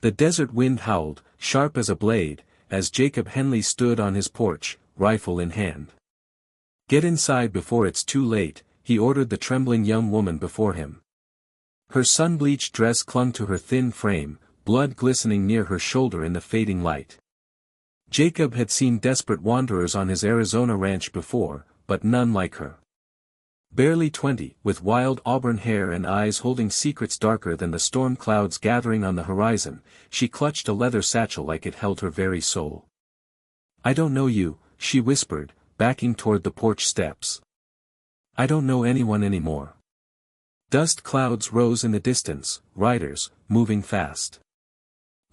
The desert wind howled, sharp as a blade, as Jacob Henley stood on his porch, rifle in hand. "Get inside before it's too late," he ordered the trembling young woman before him. Her sun-bleached dress clung to her thin frame, blood glistening near her shoulder in the fading light. Jacob had seen desperate wanderers on his Arizona ranch before, but none like her. Barely 20, with wild auburn hair and eyes holding secrets darker than the storm clouds gathering on the horizon, she clutched a leather satchel like it held her very soul. "I don't know you," she whispered, backing toward the porch steps. "I don't know anyone anymore." Dust clouds rose in the distance, riders, moving fast.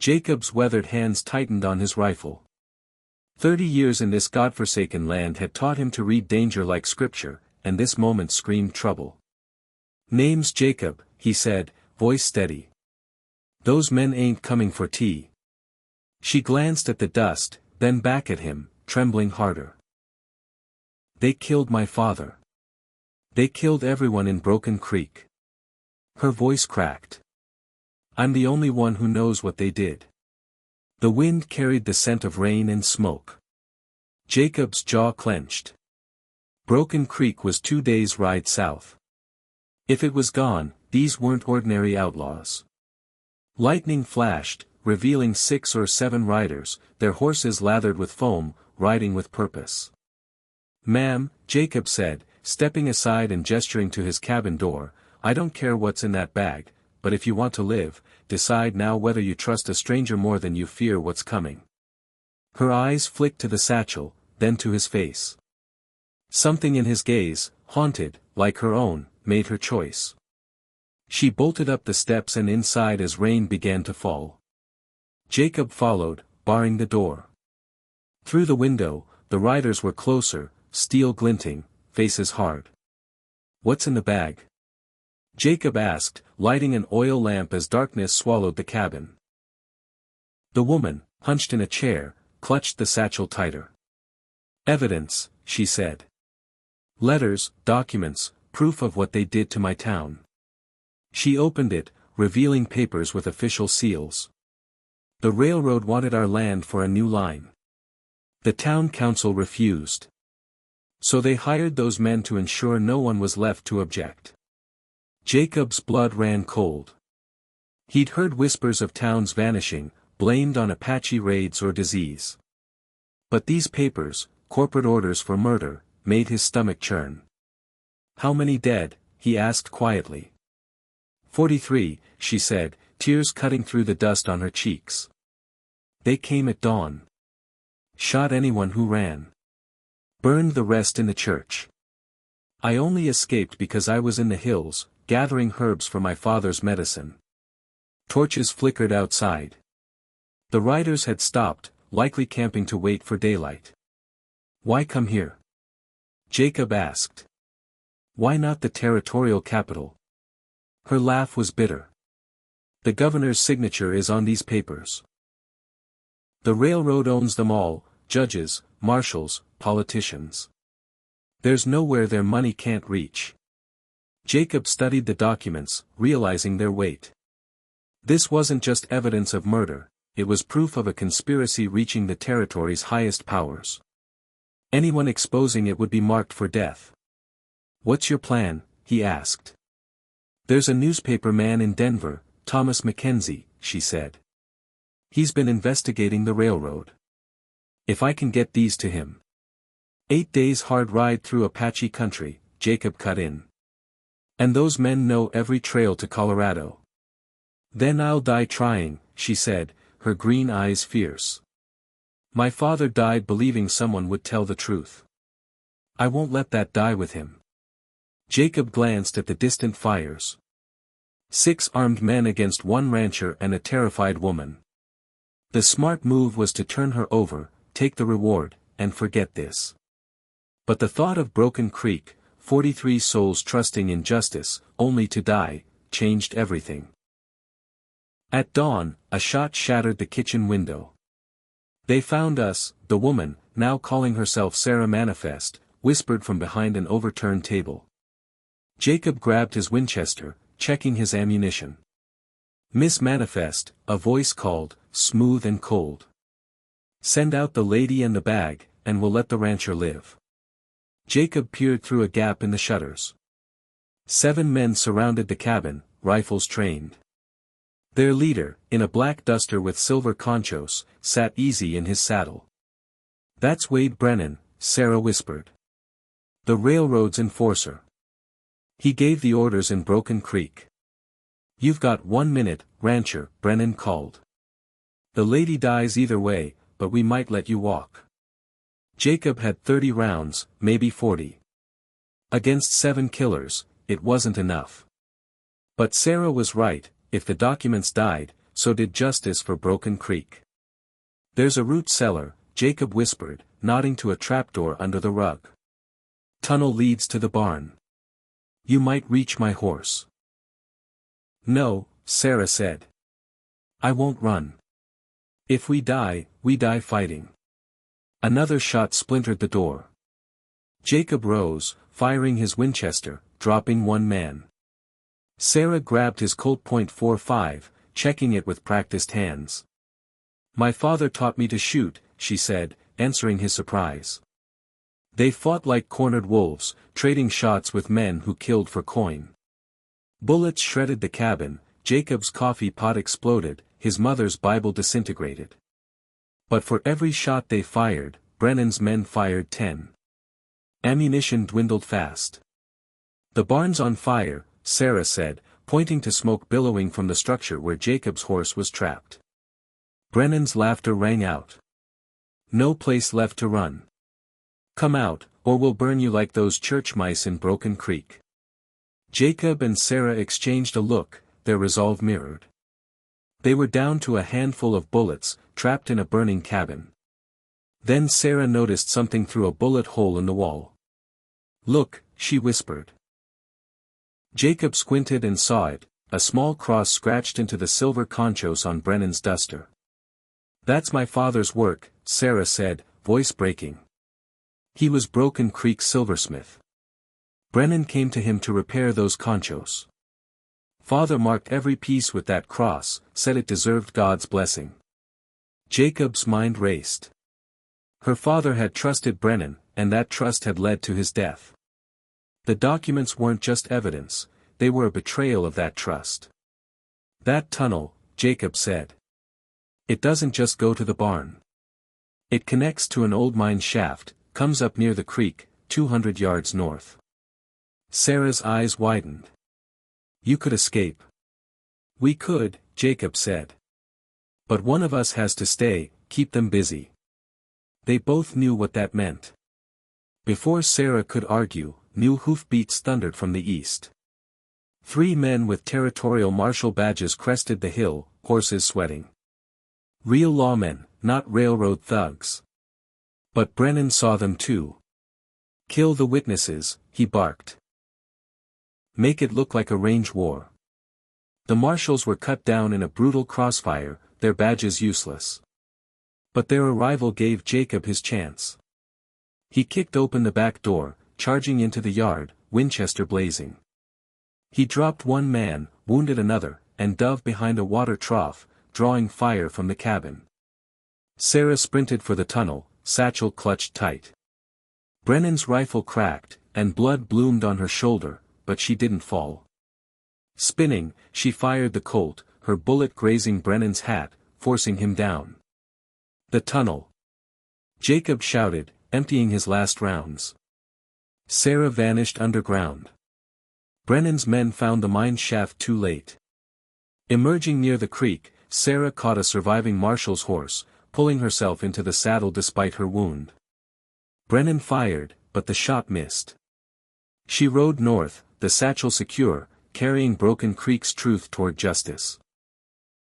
Jacob's weathered hands tightened on his rifle. 30 years in this godforsaken land had taught him to read danger like scripture, and this moment screamed trouble. "Name's Jacob," he said, voice steady. "Those men ain't coming for tea." She glanced at the dust, then back at him, trembling harder. "They killed my father. They killed everyone in Broken Creek." Her voice cracked. "I'm the only one who knows what they did." The wind carried the scent of rain and smoke. Jacob's jaw clenched. Broken Creek was 2 days' ride south. If it was gone, these weren't ordinary outlaws. Lightning flashed, revealing 6 or 7 riders, their horses lathered with foam, riding with purpose. "Ma'am," Jacob said, stepping aside and gesturing to his cabin door, "I don't care what's in that bag, but if you want to live, decide now whether you trust a stranger more than you fear what's coming." Her eyes flicked to the satchel, then to his face. Something in his gaze, haunted, like her own, made her choice. She bolted up the steps and inside as rain began to fall. Jacob followed, barring the door. Through the window, the riders were closer, steel glinting, faces hard. "What's in the bag?" Jacob asked, lighting an oil lamp as darkness swallowed the cabin. The woman, hunched in a chair, clutched the satchel tighter. "Evidence," she said. "Letters, documents, proof of what they did to my town." She opened it, revealing papers with official seals. "The railroad wanted our land for a new line. The town council refused. So they hired those men to ensure no one was left to object." Jacob's blood ran cold. He'd heard whispers of towns vanishing, blamed on Apache raids or disease. But these papers, corporate orders for murder, made his stomach churn. "How many dead?" he asked quietly. 43, she said, tears cutting through the dust on her cheeks. "They came at dawn. Shot anyone who ran. Burned the rest in the church. I only escaped because I was in the hills, gathering herbs for my father's medicine." Torches flickered outside. The riders had stopped, likely camping to wait for daylight. "Why come here?" Jacob asked. "Why not the territorial capital?" Her laugh was bitter. "The governor's signature is on these papers. The railroad owns them all, judges, marshals, politicians. There's nowhere their money can't reach." Jacob studied the documents, realizing their weight. This wasn't just evidence of murder, it was proof of a conspiracy reaching the territory's highest powers. Anyone exposing it would be marked for death. "What's your plan?" he asked. "There's a newspaper man in Denver, Thomas Mackenzie," she said. "He's been investigating the railroad. If I can get these to him." 8 days hard ride through Apache country, Jacob cut in. "And those men know every trail to Colorado." "Then I'll die trying," she said, her green eyes fierce. "My father died believing someone would tell the truth. I won't let that die with him." Jacob glanced at the distant fires. 6 armed men against 1 rancher and a terrified woman. The smart move was to turn her over, take the reward, and forget this. But the thought of Broken Creek, 43 souls trusting in justice, only to die, changed everything. At dawn, a shot shattered the kitchen window. "They found us," the woman, now calling herself Sarah Manifest, whispered from behind an overturned table. Jacob grabbed his Winchester, checking his ammunition. "Miss Manifest," a voice called, smooth and cold. "Send out the lady and the bag, and we'll let the rancher live." Jacob peered through a gap in the shutters. 7 men surrounded the cabin, rifles trained. Their leader, in a black duster with silver conchos, sat easy in his saddle. "That's Wade Brennan," Sarah whispered. "The railroad's enforcer. He gave the orders in Broken Creek." "You've got 1 minute, rancher," Brennan called. "The lady dies either way, but we might let you walk." Jacob had 30 rounds, maybe 40. Against 7 killers, it wasn't enough. But Sarah was right, if the documents died, so did justice for Broken Creek. "There's a root cellar," Jacob whispered, nodding to a trapdoor under the rug. "Tunnel leads to the barn. You might reach my horse." "No," Sarah said. "I won't run. If we die fighting." Another shot splintered the door. Jacob rose, firing his Winchester, dropping 1 man. Sarah grabbed his Colt .45, checking it with practiced hands. "My father taught me to shoot," she said, answering his surprise. They fought like cornered wolves, trading shots with men who killed for coin. Bullets shredded the cabin, Jacob's coffee pot exploded, his mother's Bible disintegrated. But for every shot they fired, Brennan's men fired 10. Ammunition dwindled fast. "The barn's on fire," Sarah said, pointing to smoke billowing from the structure where Jacob's horse was trapped. Brennan's laughter rang out. "No place left to run. Come out, or we'll burn you like those church mice in Broken Creek." Jacob and Sarah exchanged a look, their resolve mirrored. They were down to a handful of bullets, trapped in a burning cabin. Then Sarah noticed something through a bullet hole in the wall. "Look," she whispered. Jacob squinted and saw it, a small cross scratched into the silver conchos on Brennan's duster. "That's my father's work," Sarah said, voice breaking. "He was Broken Creek's silversmith. Brennan came to him to repair those conchos. Father marked every piece with that cross, said it deserved God's blessing." Jacob's mind raced. Her father had trusted Brennan, and that trust had led to his death. The documents weren't just evidence, they were a betrayal of that trust. "That tunnel," Jacob said. "It doesn't just go to the barn. It connects to an old mine shaft, comes up near the creek, 200 yards north." Sarah's eyes widened. "You could escape." "We could," Jacob said. "But one of us has to stay, keep them busy." They both knew what that meant. Before Sarah could argue, new hoofbeats thundered from the east. 3 men with territorial marshal badges crested the hill, horses sweating. Real lawmen, not railroad thugs. But Brennan saw them too. "Kill the witnesses," he barked. "Make it look like a range war." The marshals were cut down in a brutal crossfire, their badges useless. But their arrival gave Jacob his chance. He kicked open the back door, charging into the yard, Winchester blazing. He dropped 1 man, wounded another, and dove behind a water trough, drawing fire from the cabin. Sarah sprinted for the tunnel, satchel clutched tight. Brennan's rifle cracked, and blood bloomed on her shoulder, but she didn't fall. Spinning, she fired the Colt, her bullet grazing Brennan's hat, forcing him down. "The tunnel!" Jacob shouted, emptying his last rounds. Sarah vanished underground. Brennan's men found the mine shaft too late. Emerging near the creek, Sarah caught a surviving marshal's horse, pulling herself into the saddle despite her wound. Brennan fired, but the shot missed. She rode north, the satchel secure, carrying Broken Creek's truth toward justice.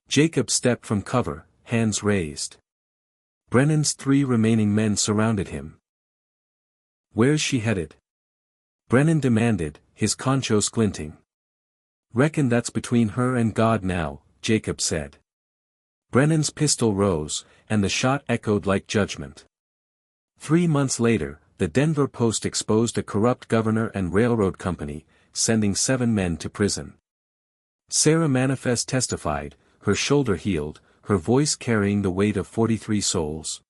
Jacob stepped from cover, hands raised. Brennan's 3 remaining men surrounded him. "Where's she headed?" Brennan demanded, his conchos glinting. "Reckon that's between her and God now," Jacob said. Brennan's pistol rose, and the shot echoed like judgment. 3 months later, the Denver Post exposed a corrupt governor and railroad company, sending 7 men to prison. Sarah Manifest testified, her shoulder healed, her voice carrying the weight of 43 souls.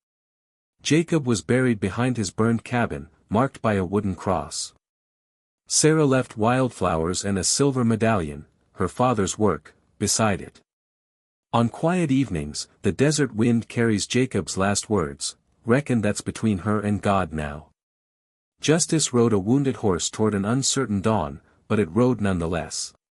Jacob was buried behind his burned cabin, marked by a wooden cross. Sarah left wildflowers and a silver medallion, her father's work, beside it. On quiet evenings, the desert wind carries Jacob's last words, "Reckon that's between her and God now." Justice rode a wounded horse toward an uncertain dawn, but it rode nonetheless.